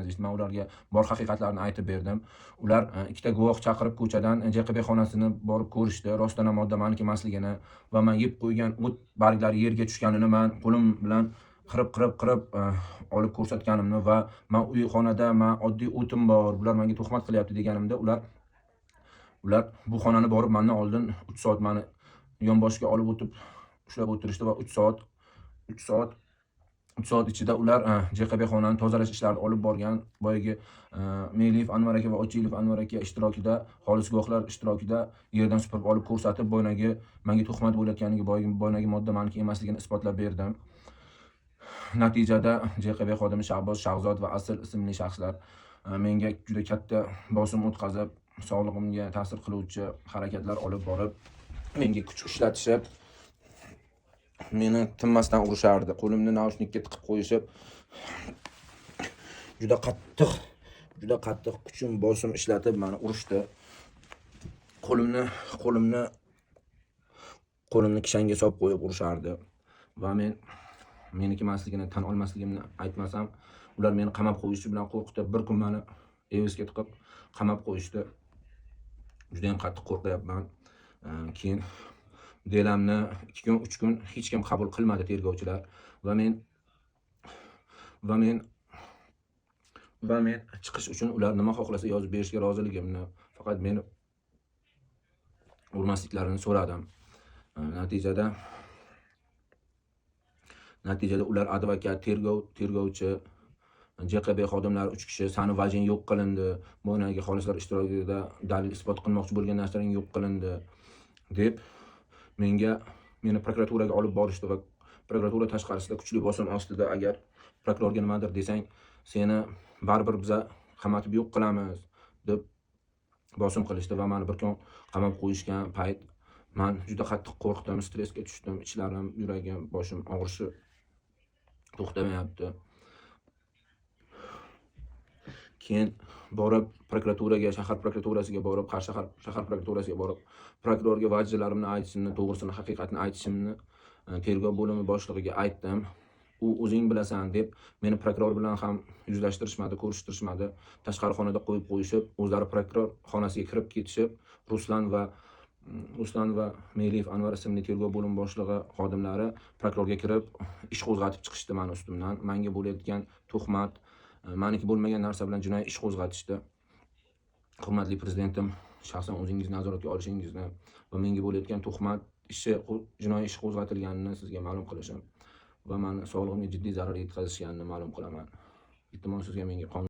yetkazishdi. Men ularga bor haqiqatlarni aytib berdim. Ular ikkita guvoh chaqirib ko'chadan JQB xonasini borib ko'rishdi. Rostdan ham modda meniki emasligini va men yeb qo'ygan o't barglari yerga tushganini men qo'lim bilan qirib olib ko'rsatganimni va men xonada men oddiy o'tim bor, bular menga tuhmat qilyapti deganimda ular bu xonani borib mendan oldin 3 soat meni yonboshiga olib o'tib ushlab o'tirishdi va 3 soat ichida ular JQB xonani tozalash ishlarini olib borgan. Boyagi Meliyev Anvar aka va Ochilov Anvar aka ishtirokida, xolis guvohlar ishtirokida yerdan supurib olib ko'rsatib, menga tuhmat bo'layotganiga, boyagi modda meniki emasligini isbotlab berdim. Natijada JQB xodimi Shahboz Shahzod va Asl ismli shaxslar menga juda katta bosim o'tkazib, sog'lig'imga ta'sir qiluvchi harakatlar olib borib, menga kuch ishlatishib, meni tinmasdan urishardi. Qo'limni naushnikka tiqib qo'yishib, juda qattiq kuchim bosim ishlatib meni urishdi. Qo'limni kishanga solib qo'yib urishardi va meniki emasligini tan olmasligimni aytmasam, ular meni qamab qo'yishi bilan qo'rqitib, bir kun meni evizga tiqib qamab qo'yishdi. Juda ham qattiq qo'rqyapman. Keyin delamni 2 kun, 3 kun hech kim qabul qilmadi tergovchilar va men chiqish uchun ular nima xohlasa yozib berishga roziligimni, faqat meni urmasliklarini so'radim. Natijada ular advokat, tergovchi, JQB xodimlari 3 kishi sani vajing yo'q qilindi, bo'ynagi xolislar ishtirokida dalil isbot qilmoqchi bo'lgan narsalaring yo'q qilindi deb meni prokuraturaga olib borishdi va prokuratura tashqarisida kuchli bosim ostida, agar prokurorga nimadir desang, seni baribir biza qamatib yo'q qilamiz deb bosim qilishdi va meni bir kun qamab qo'yishgan payt men juda qattiq qo'rqdim, stressga tushdim, ichlarim, yuragim, boshim og'rishi to'xtamayapti. Keyin borib prokuraturasiga, shahar prokuraturasiga borib, Qarshi shahar prokuraturasiga borib, prokurorga vajlarimni aytishimni, to'g'risini, haqiqatni aytishimni tergov bo'limi boshlig'iga aytdim. U o'zing bilasan deb meni prokuror bilan ham yuzlashtirishmadi, ko'rishtirishmadi. Tashqari xonada qo'yib qo'yishib, o'zlari prokuror xonasiga kirib ketishib, Ruslan va Meliyev Anvar ismli tergov bo'limi boshlig'i xodimlari prokurorga kirib ish qo'zg'atib chiqishdi meni ustimdan. Menga bo'layotgan tuhmat, meniki bo'lmagan narsa bilan jinoiy ish qo'zg'atishdi. Hurmatli prezidentim, shaxsan o'zingiz nazoratga olishingizni va menga bo'layotgan tuhmat jinoiy ish qo'zg'atilganini sizga ma'lum qilishim va meni sog'lig'imga jiddiy zarar yetkazishganini ma'lum qilaman. Iltimos sizga menga